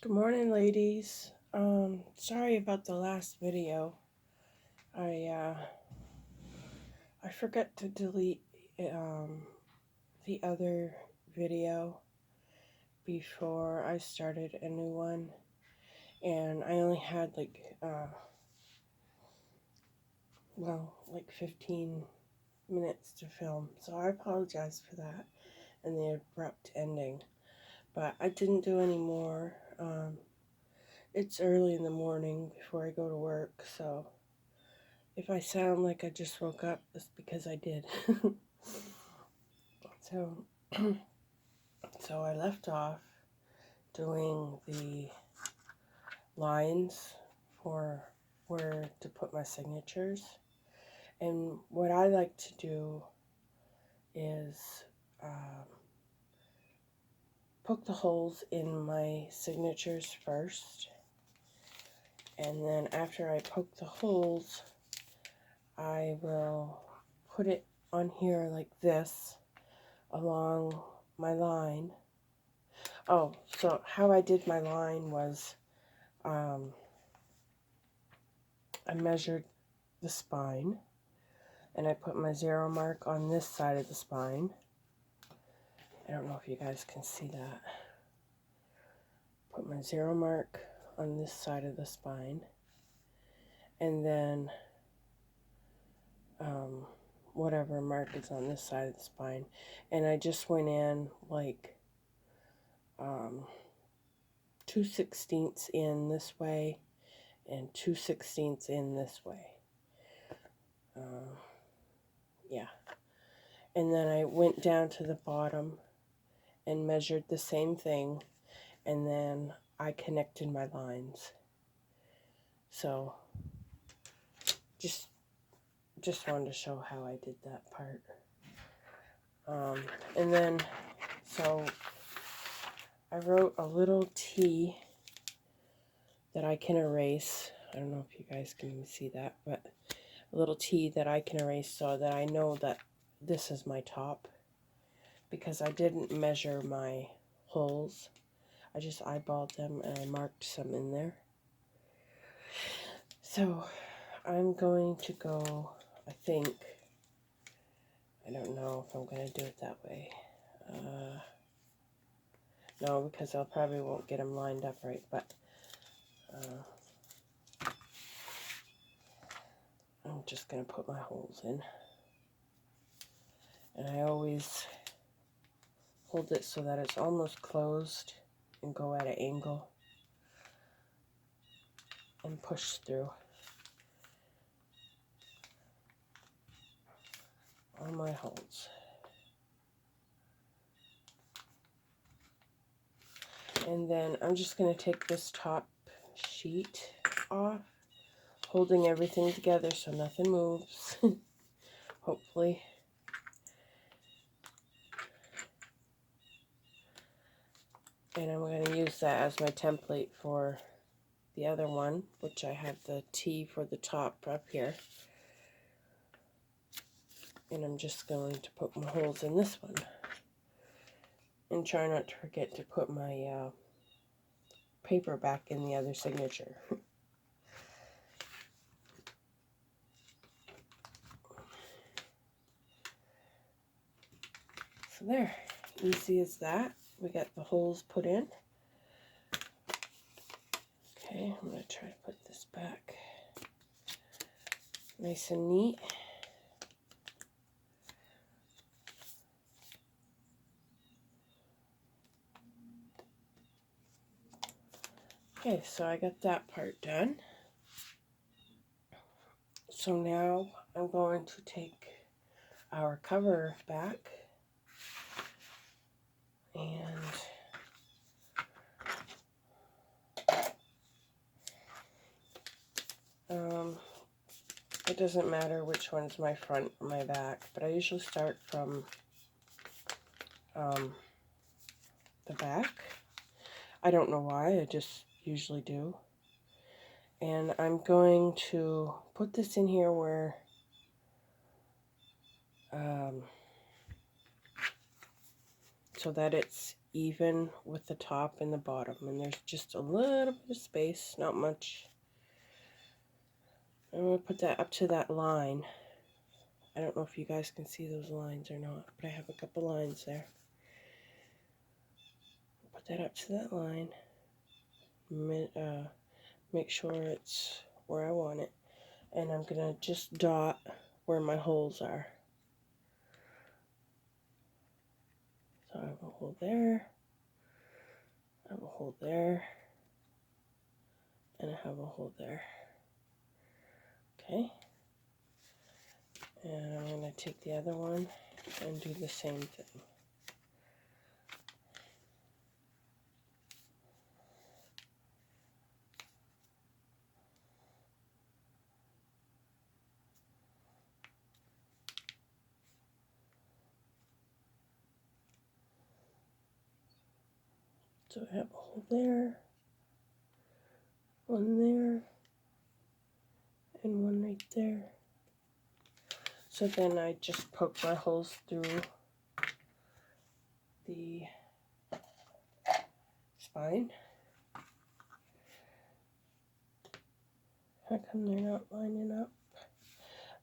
Good morning, ladies. Sorry about the last video. I forgot to delete the other video before I started a new one, and I only had like 15 minutes to film, so I apologize for that and the abrupt ending. But I didn't do any more. It's early in the morning before I go to work, so if I sound like I just woke up, it's because I did. So, so I left off doing the lines for where to put my signatures. And what I like to do is poke the holes in my signatures first. And then after I poke the holes, I will put it on here like this along my line. Oh, so how I did my line was I measured the spine and I put my zero mark on this side of the spine. I don't know if you guys can see that. Put my zero mark on this side of the spine, and then whatever mark is on this side of the spine, and I just went in like 2/16 in this way and 2/16 in this way. Yeah. And then I went down to the bottom and measured the same thing, and then I connected my lines. So just wanted to show how I did that part. And then so I wrote a little T that I can erase. I don't know if you guys can see that, but a little T that I can erase so that I know that this is my top, because I didn't measure my holes. I just eyeballed them and I marked some in there. So I'm going to go, I don't know if I'm going to do it that way. No, because I probably won't get them lined up right, but I'm just going to put my holes in. And I always hold it so that it's almost closed and go at an angle and push through all my holes. And then I'm just going to take this top sheet off, holding everything together so nothing moves, hopefully. And I'm going to use that as my template for the other one, which I have the T for the top up here. And I'm just going to put my holes in this one. And try not to forget to put my paper back in the other signature. So there, easy as that. We got the holes put in. Okay, I'm going to try to put this back nice and neat. Okay, so I got that part done. So now I'm going to take our cover back and it doesn't matter which one's my front or my back, but I usually start from the back. I don't know why, I just usually do. And I'm going to put this in here where so that it's even with the top and the bottom, and there's just a little bit of space, not much. I'm going to put that up to that line. I don't know if you guys can see those lines or not, but I have a couple lines there. Put that up to that line. Make sure it's where I want it. And I'm going to just dot where my holes are. So I have a hole there, I have a hole there, and I have a hole there. Okay. And I'm going to take the other one and do the same thing. So I have a hole there, one there, and one right there. So then I just poke my holes through the spine. How come they're not lining up?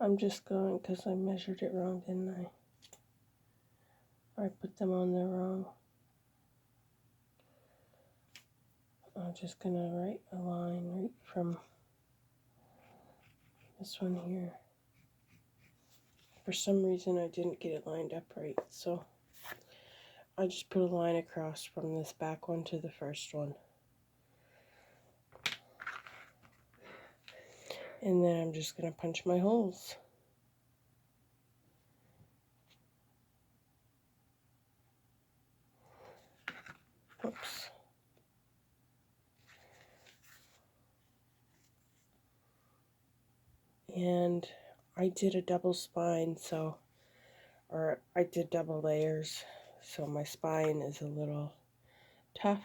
I'm just going because I measured it wrong, didn't I? Or I put them on there wrong. I'm just going to write a line right from this one here. For some reason I didn't get it lined up right, so I just put a line across from this back one to the first one. And then I'm just going to punch my holes. Whoops. And I did a double spine, or I did double layers, so my spine is a little tough.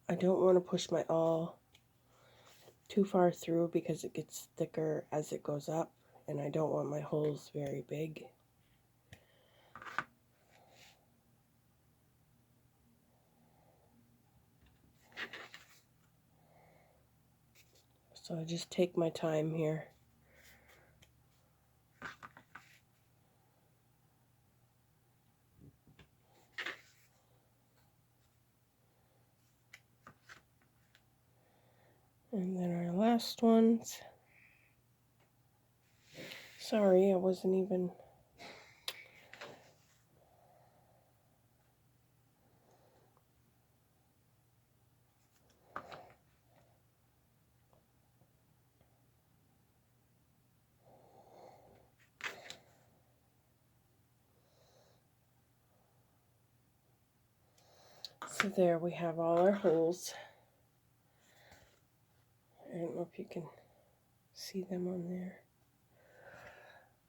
I don't want to push my awl too far through because it gets thicker as it goes up, and I don't want my holes very big. So I just take my time here. And then our last ones. Sorry, I wasn't even... So there we have all our holes. I don't know if you can see them on there.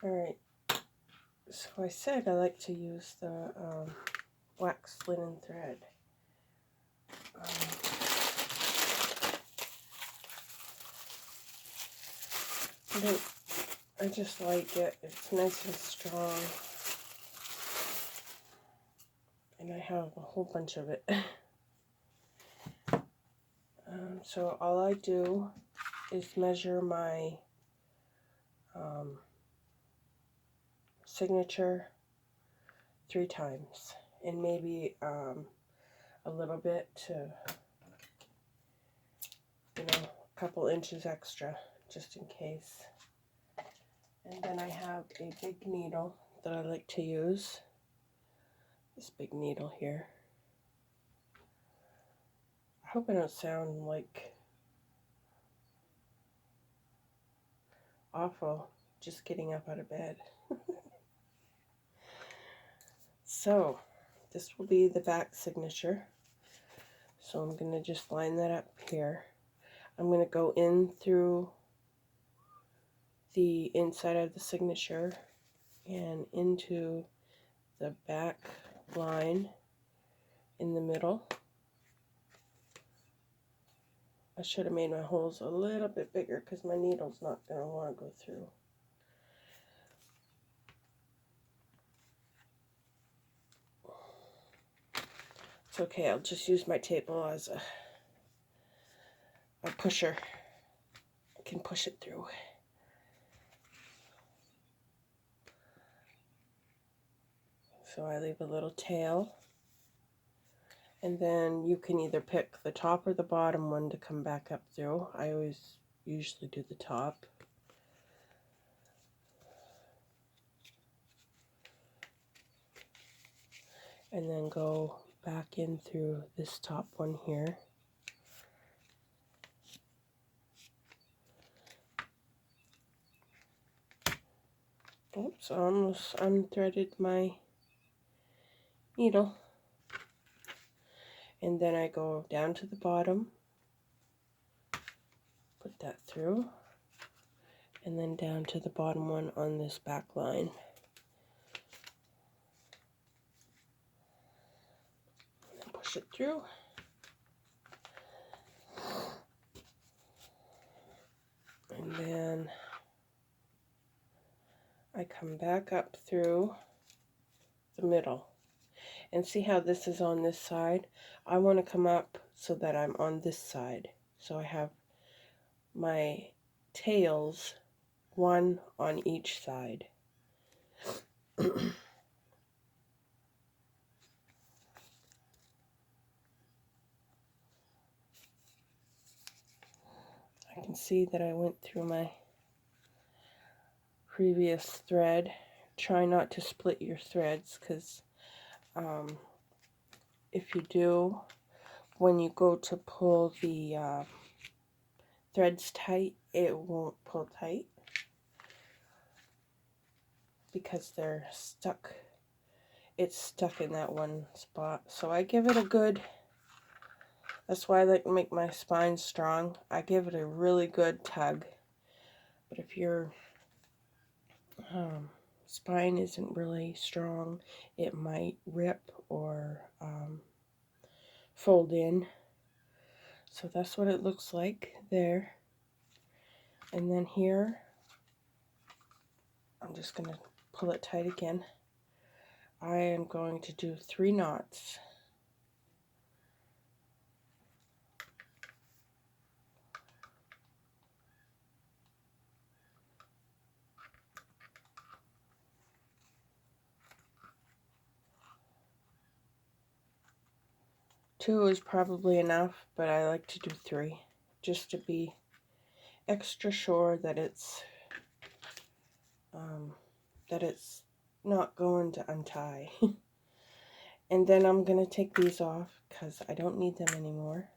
Alright, so I said I like to use the wax linen thread. I just like it. It's nice and strong. And I have a whole bunch of it. So all I do is measure my signature 3 times, and maybe a little bit to, a couple inches extra, just in case. And then I have a big needle that I like to use. This big needle here. I hope I don't sound like awful just getting up out of bed. So this will be the back signature. So I'm going to just line that up here. I'm going to go in through the inside of the signature and into the back line in the middle. I should have made my holes a little bit bigger because my needle's not going to want to go through. It's okay, I'll just use my table as a pusher. I can push it through. So I leave a little tail. And then you can either pick the top or the bottom one to come back up through. I always usually do the top. And then go back in through this top one here. Oops, I almost unthreaded my needle. And then I go down to the bottom, put that through, and then down to the bottom one on this back line. And push it through. And then I come back up through the middle. And see how this is on this side? I want to come up so that I'm on this side. So I have my tails, one on each side. I can see that I went through my previous thread. Try not to split your threads, because if you do, when you go to pull the threads tight, it won't pull tight because they're stuck. It's stuck in that one spot. So I give it a good, that's why I like to make my spine strong. I give it a really good tug. But if your spine isn't really strong, it might rip or fold in. So that's what it looks like there. And then here, I'm just going to pull it tight again. I am going to do 3 knots. Two is probably enough, but I like to do 3 just to be extra sure that it's not going to untie. And then I'm going to take these off because I don't need them anymore.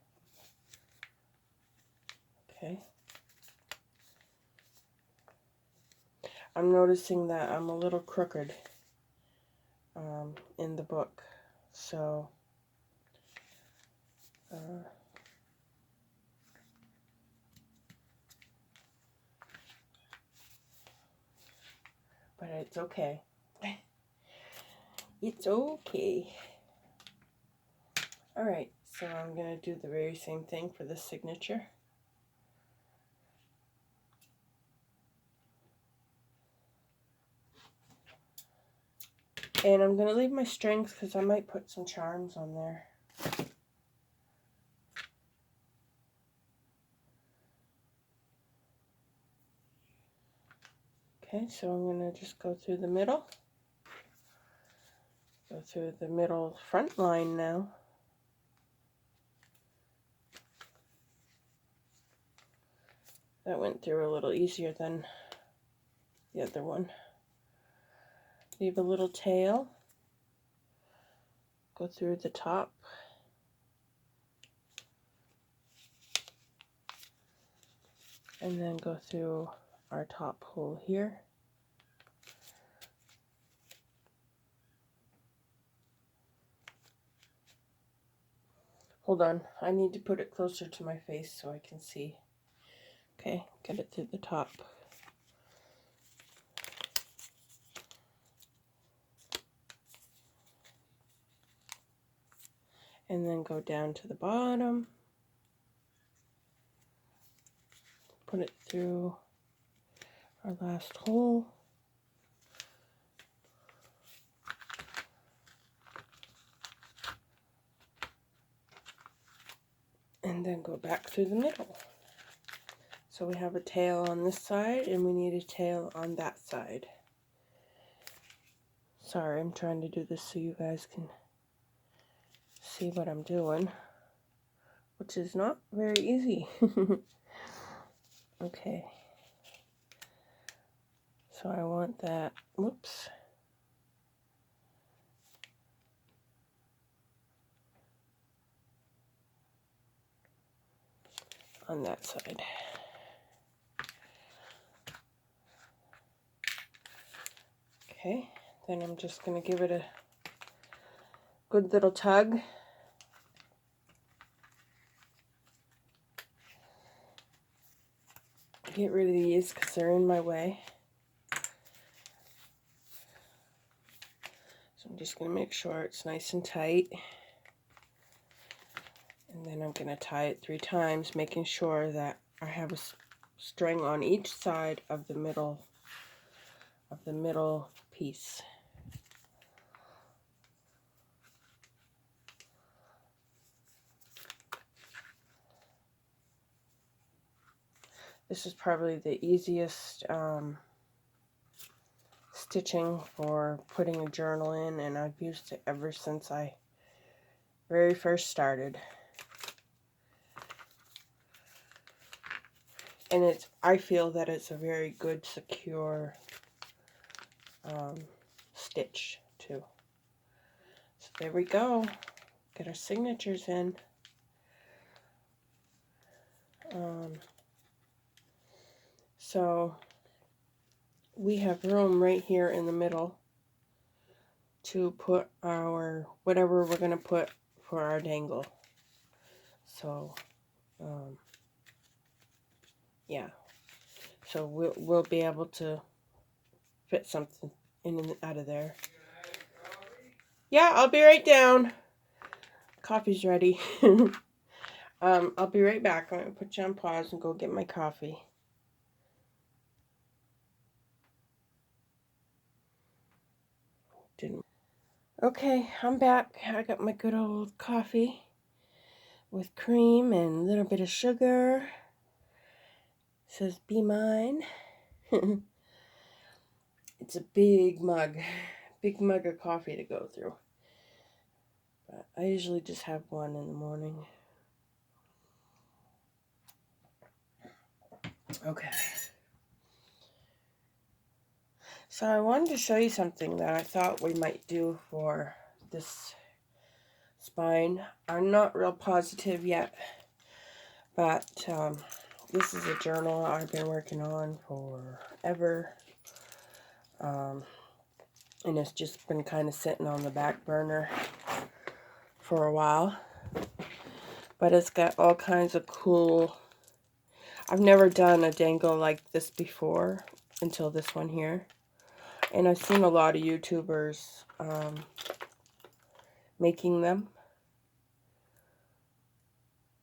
Okay. I'm noticing that I'm a little crooked in the book, so but it's okay. It's okay. Alright, so I'm going to do the very same thing for the signature. And I'm going to leave my strings because I might put some charms on there. Okay, so I'm going to just go through the middle. Go through the middle front line now. That went through a little easier than the other one. Leave a little tail. Go through the top. And then go through our top hole here. Hold on, I need to put it closer to my face so I can see. Okay, get it through the top. And then go down to the bottom. Put it through our last hole. and then go back through the middle. So we have a tail on this side and we need a tail on that side. Sorry, I'm trying to do this so you guys can see what I'm doing, which is not very easy. Okay. So I want that, whoops. On that side. Okay, then I'm just going to give it a good little tug. Get rid of these because they're in my way. So I'm just going to make sure it's nice and tight. And then I'm going to tie it 3 times, making sure that I have a string on each side of the middle piece. This is probably the easiest stitching for putting a journal in, and I've used it ever since I very first started. And I feel that it's a very good, secure stitch too. So there we go. Get our signatures in. So we have room right here in the middle to put our whatever we're going to put for our dangle. So yeah, so we'll be able to fit something in and out of there. Yeah, I'll be right down. Coffee's ready. I'll be right back. I'm going to put you on pause and go get my coffee. Okay, I'm back. I got my good old coffee with cream and a little bit of sugar. It says be mine. It's a big mug of coffee to go through. But I usually just have one in the morning. Okay. So I wanted to show you something that I thought we might do for this spine. I'm not real positive yet, but this is a journal I've been working on forever. And it's just been kind of sitting on the back burner for a while. But it's got all kinds of cool... I've never done a dangle like this before until this one here. And I've seen a lot of YouTubers making them.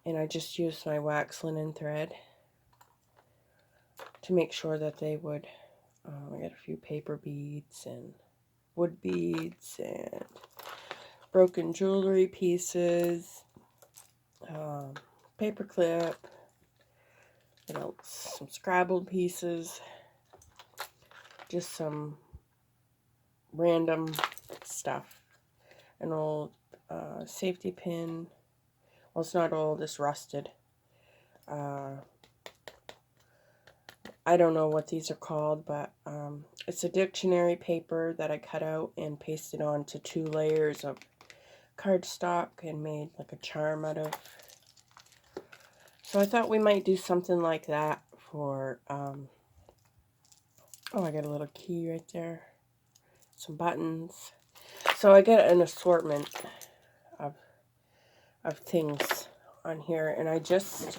And I just used my wax linen thread to make sure that they would... I got a few paper beads and wood beads and broken jewelry pieces, paper clip, what else? Some scrabbled pieces, just some random stuff. An old safety pin. Well, it's not old, it's rusted. I don't know what these are called, but it's a dictionary paper that I cut out and pasted onto 2 layers of cardstock and made like a charm out of. So I thought we might do something like that for, oh, I got a little key right there, some buttons. So I got an assortment of things on here, and I just,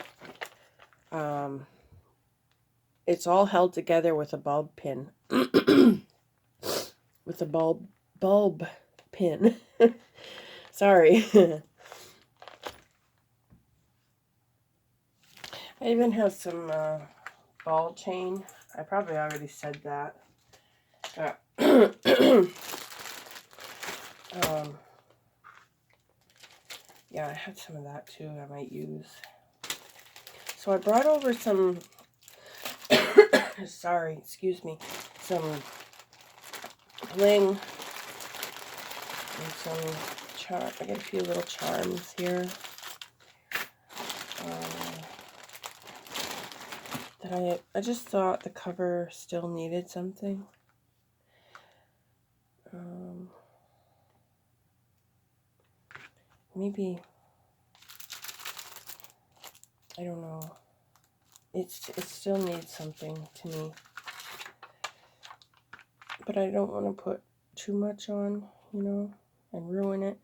it's all held together with a bulb pin. With a bulb pin. Sorry. I even have some ball chain. I probably already said that. Yeah, I have some of that too I might use. So I brought over some, sorry, excuse me, some bling and some charm. I got a few little charms here that I just thought the cover still needed something. Maybe, I don't know. It still needs something to me. But I don't want to put too much on, you know, and ruin it.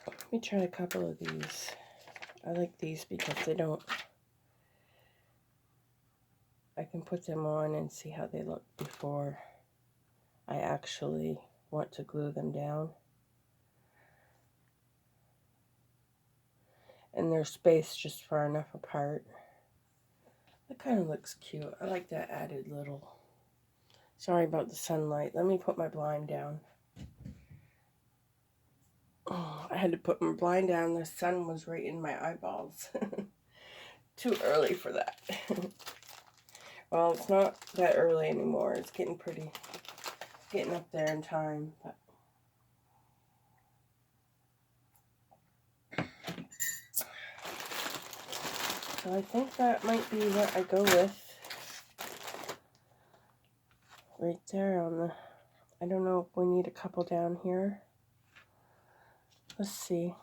Let me try a couple of these. I like these because they don't, I can put them on and see how they look before I actually want to glue them down. And they're spaced just far enough apart. That kind of looks cute. I like that added little. Sorry about the sunlight. Let me put my blind down. Oh, I had to put my blind down. The sun was right in my eyeballs. Too early for that. Well, it's not that early anymore. It's getting up there in time. But so I think that might be what I go with. Right there on the, I don't know if we need a couple down here. Let's see.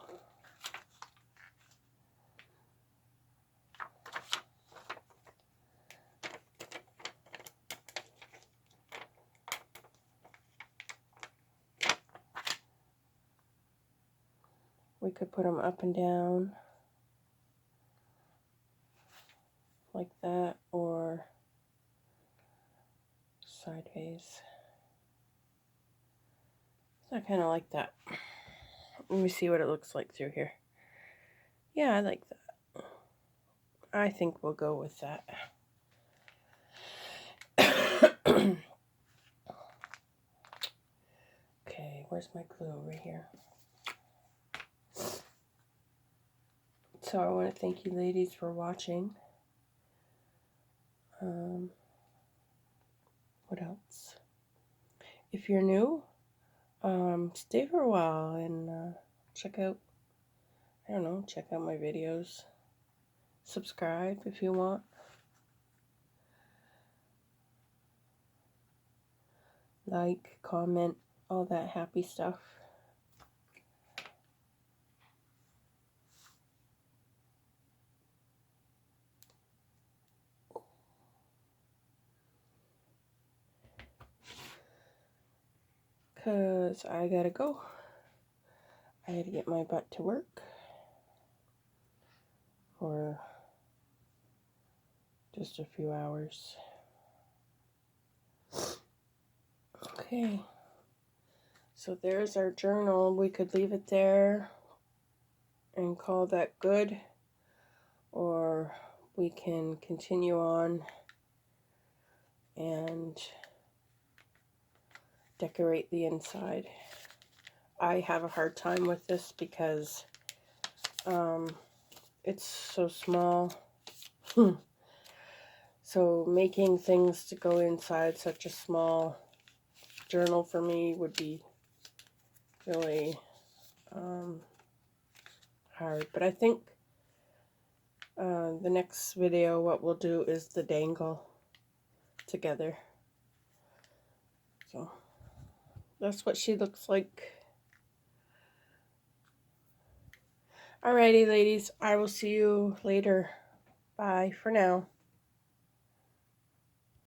We could put them up and down like that, or sideways. So I kind of like that. Let me see what it looks like through here. Yeah, I like that. I think we'll go with that. Okay, where's my glue? Over here. So I want to thank you ladies for watching. What else? If you're new, stay for a while and check out, I don't know, check out my videos. Subscribe if you want. Like, comment, all that happy stuff. Because I gotta go. I gotta get my butt to work for just a few hours. Okay. So there's our journal. We could leave it there and call that good. Or we can continue on and decorate the inside. I have a hard time with this because it's so small. So making things to go inside such a small journal for me would be really hard. But I think the next video what we'll do is the dangle together. So that's what she looks like. Alrighty, ladies. I will see you later. Bye for now.